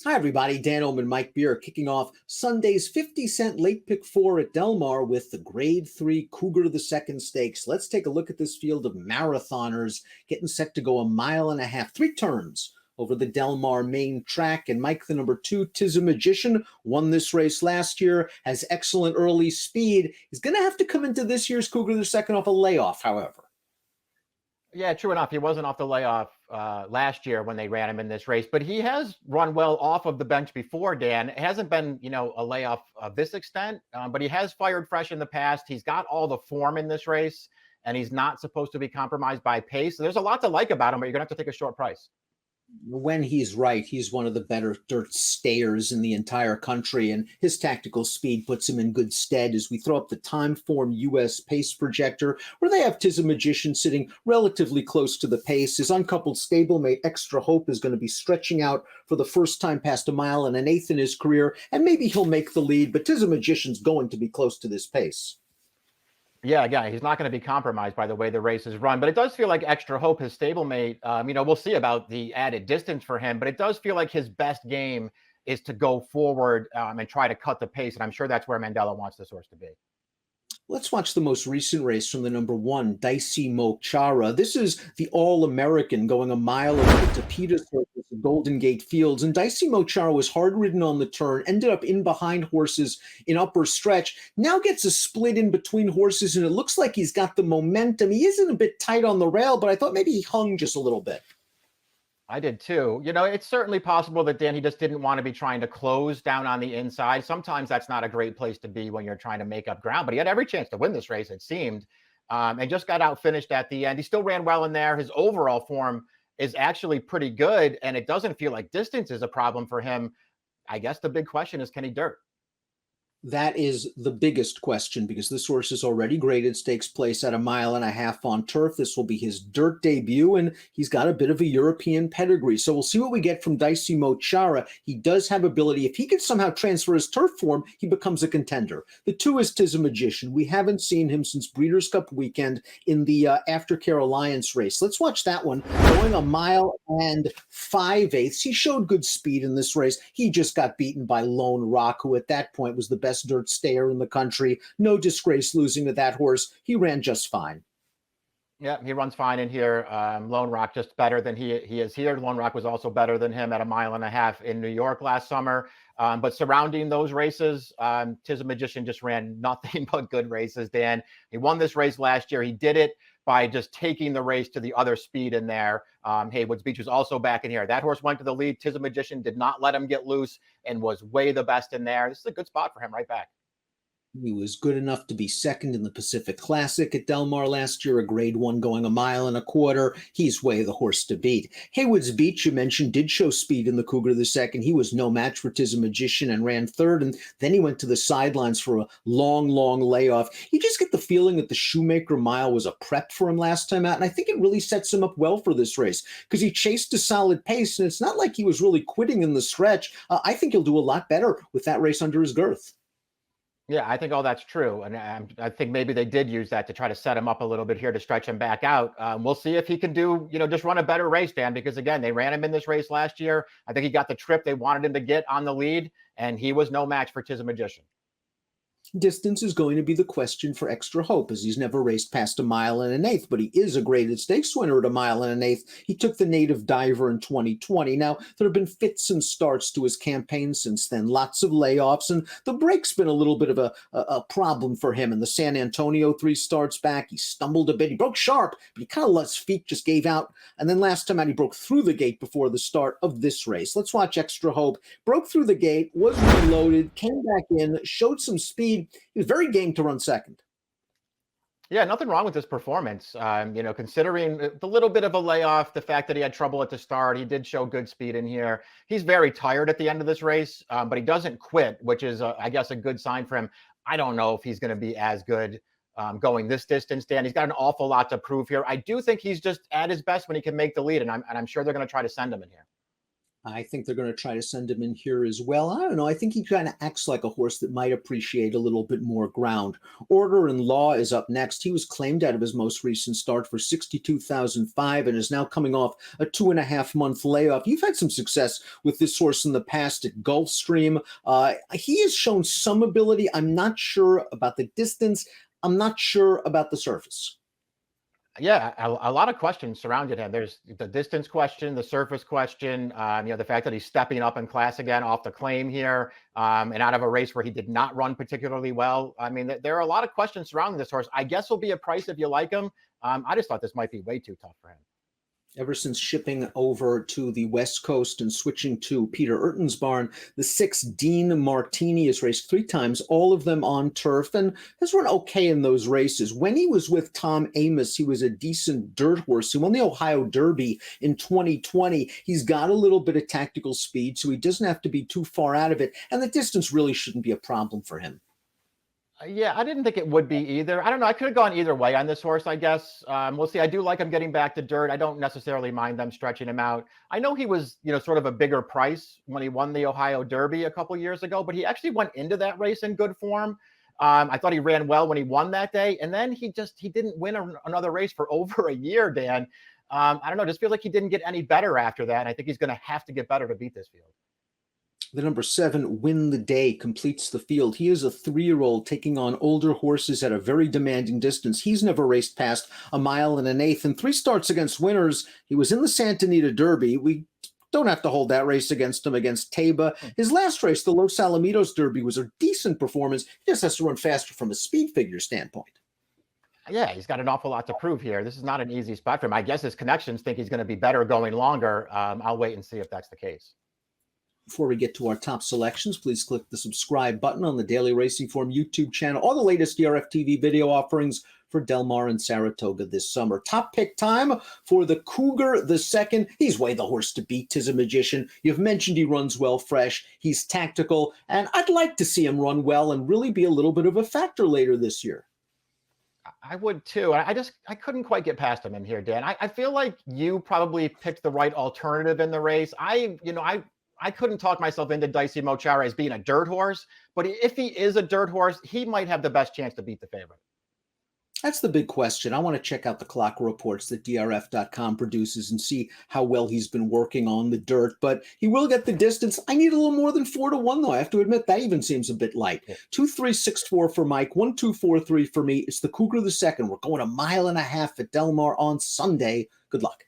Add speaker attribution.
Speaker 1: Hi, everybody. Dan Illman, Mike Beer, kicking off Sunday's 50-cent late pick four at Del Mar with the Grade 3 Cougar II Stakes. Let's take a look at this field of marathoners getting set to go a mile and a half, 3 turns over the Del Mar main track. And Mike, the number 2, Tis a Magician, won this race last year, has excellent early speed. He's going to have to come into this year's Cougar II off a layoff, however.
Speaker 2: Yeah, true enough. He wasn't off the layoff last year when they ran him in this race, but he has run well off of the bench before, Dan. It hasn't been, a layoff of this extent, but he has fired fresh in the past. He's got all the form in this race, and he's not supposed to be compromised by pace. So there's a lot to like about him, but you're going to have to take a short price.
Speaker 1: When he's right, he's one of the better dirt stayers in the entire country, and his tactical speed puts him in good stead as we throw up the Timeform US pace projector, where they have Tis a Magician sitting relatively close to the pace. His uncoupled stablemate Extra Hope is going to be stretching out for the first time past a mile and an eighth in his career, and maybe he'll make the lead, but Tis a Magician's going to be close to this pace.
Speaker 2: Yeah, again, he's not going to be compromised by the way the race is run, but it does feel like Extra Hope, his stablemate, we'll see about the added distance for him, but it does feel like his best game is to go forward and try to cut the pace, and I'm sure that's where Mandela wants this horse to be.
Speaker 1: Let's watch the most recent race from the number 1, Dicey Chara. This is the All-American going a mile over the Tapeta surface of Golden Gate Fields. And Dicey Chara was hard-ridden on the turn, ended up in behind horses in upper stretch, now gets a split in between horses, and it looks like he's got the momentum. He isn't a bit tight on the rail, but I thought maybe he hung just a little bit.
Speaker 2: I did too. It's certainly possible that Dan, he just didn't want to be trying to close down on the inside. Sometimes that's not a great place to be when you're trying to make up ground, but he had every chance to win this race, it seemed, and just got out finished at the end. He still ran well in there. His overall form is actually pretty good, and it doesn't feel like distance is a problem for him. I guess the big question is, can he dirt?
Speaker 1: That is the biggest question, because this horse is already graded stakes place at a mile and a half on turf. This will be his dirt debut, and he's got a bit of a European pedigree. So we'll see what we get from Dicey Chara. He does have ability. If he can somehow transfer his turf form, he becomes a contender. The 2 is Tis a Magician. We haven't seen him since Breeders' Cup weekend in the Aftercare Alliance race. Let's watch that one. Going a mile and 5/8. He showed good speed in this race. He just got beaten by Lone Rock, who at that point was the best dirt stayer in the country. No disgrace losing to that horse. He ran just fine.
Speaker 2: Yeah, he runs fine in here. Lone Rock just better than he is here. Lone Rock was also better than him at a mile and a half in New York last summer. But surrounding those races, Tis a Magician just ran nothing but good races, Dan. He won this race last year. He did it by just taking the race to the other speed in there. Heywoods Beach was also back in here. That horse went to the lead. Tis a Magician did not let him get loose and was way the best in there. This is a good spot for him right back.
Speaker 1: He was good enough to be second in the Pacific Classic at Del Mar last year, a grade 1 going a mile and a quarter. He's way the horse to beat. Heywoods Beach, you mentioned, did show speed in the Cougar II. He was no match for Tis a Magician and ran third, and then he went to the sidelines for a long, long layoff. You just get the feeling that the Shoemaker Mile was a prep for him last time out, and I think it really sets him up well for this race because he chased a solid pace, and it's not like he was really quitting in the stretch. I think he'll do a lot better with that race under his girth.
Speaker 2: Yeah, I think all that's true. And I think maybe they did use that to try to set him up a little bit here to stretch him back out. We'll see if he can do, just run a better race, Dan, because again, they ran him in this race last year. I think he got the trip they wanted him to get on the lead, and he was no match for Tis a Magician.
Speaker 1: Distance is going to be the question for Extra Hope, as he's never raced past a mile and an eighth, but he is a graded stakes winner at a mile and an eighth. He took the Native Diver in 2020. Now, there have been fits and starts to his campaign since then, lots of layoffs, and the break's been a little bit of a problem for him. In the San Antonio 3 starts back, he stumbled a bit. He broke sharp, but he kind of let his feet just gave out. And then last time out, he broke through the gate before the start of this race. Let's watch Extra Hope. Broke through the gate, was reloaded, came back in, showed some speed. He was very game to run second.
Speaker 2: Yeah, nothing wrong with this performance. Considering the little bit of a layoff, the fact that he had trouble at the start, he did show good speed in here. He's very tired at the end of this race, but he doesn't quit, which is, I guess, a good sign for him. I don't know if he's going to be as good going this distance, Dan. He's got an awful lot to prove here. I do think he's just at his best when he can make the lead, and I'm sure they're going to try to send him in here.
Speaker 1: I think they're going to try to send him in here as well. I don't know. I think he kind of acts like a horse that might appreciate a little bit more ground. Order and Law is up next. He was claimed out of his most recent start for 62,005 and is now coming off a 2.5-month layoff. You've had some success with this horse in the past at Gulfstream. He has shown some ability. I'm not sure about the distance. I'm not sure about the surface.
Speaker 2: Yeah, a lot of questions surrounded him. There's the distance question, the surface question, the fact that he's stepping up in class again off the claim here, and out of a race where he did not run particularly well. I mean, there are a lot of questions surrounding this horse. I guess will be a price if you like him. I just thought this might be way too tough for him.
Speaker 1: Ever since shipping over to the West Coast and switching to Peter Urton's barn, the 6 Dean Martini has raced 3 times, all of them on turf, and has run okay in those races. When he was with Tom Amoss, he was a decent dirt horse. He won the Ohio Derby in 2020. He's got a little bit of tactical speed, so he doesn't have to be too far out of it, and the distance really shouldn't be a problem for him.
Speaker 2: Yeah, I didn't think it would be either. I don't know. I could have gone either way on this horse, I guess. We'll see. I do like him getting back to dirt. I don't necessarily mind them stretching him out. I know he was, sort of a bigger price when he won the Ohio Derby a couple years ago, but he actually went into that race in good form. I thought he ran well when he won that day, and then he didn't win another race for over a year, Dan. I don't know. Just feels like he didn't get any better after that, and I think he's going to have to get better to beat this field.
Speaker 1: The number 7, Win the Day, completes the field. He is a 3-year-old taking on older horses at a very demanding distance. He's never raced past 1 1/8 in 3 starts against winners. He was in the Santa Anita Derby. We don't have to hold that race against him against Taba. His last race, the Los Alamitos Derby, was a decent performance. He just has to run faster from a speed figure standpoint.
Speaker 2: Yeah, he's got an awful lot to prove here. This is not an easy spot for him. I guess his connections think he's going to be better going longer. I'll wait and see if that's the case.
Speaker 1: Before we get to our top selections, please click the subscribe button on the Daily Racing Form YouTube channel. All the latest DRFTV video offerings for Del Mar and Saratoga this summer. Top pick time for the Cougar II. He's way the horse to beat. 'Tis a magician. You've mentioned he runs well fresh. He's tactical, and I'd like to see him run well and really be a little bit of a factor later this year.
Speaker 2: I would too. I couldn't quite get past him in here, Dan. I feel like you probably picked the right alternative in the race. I couldn't talk myself into Dicey Chara as being a dirt horse, but if he is a dirt horse, he might have the best chance to beat the favorite.
Speaker 1: That's the big question. I want to check out the clock reports that DRF.com produces and see how well he's been working on the dirt, but he will get the distance. I need a little more than 4-1, though. I have to admit, that even seems a bit light. 2-3-6-4 for Mike, 1-2-4-3 for me. It's the Cougar II. We're going 1.5 miles at Del Mar on Sunday. Good luck.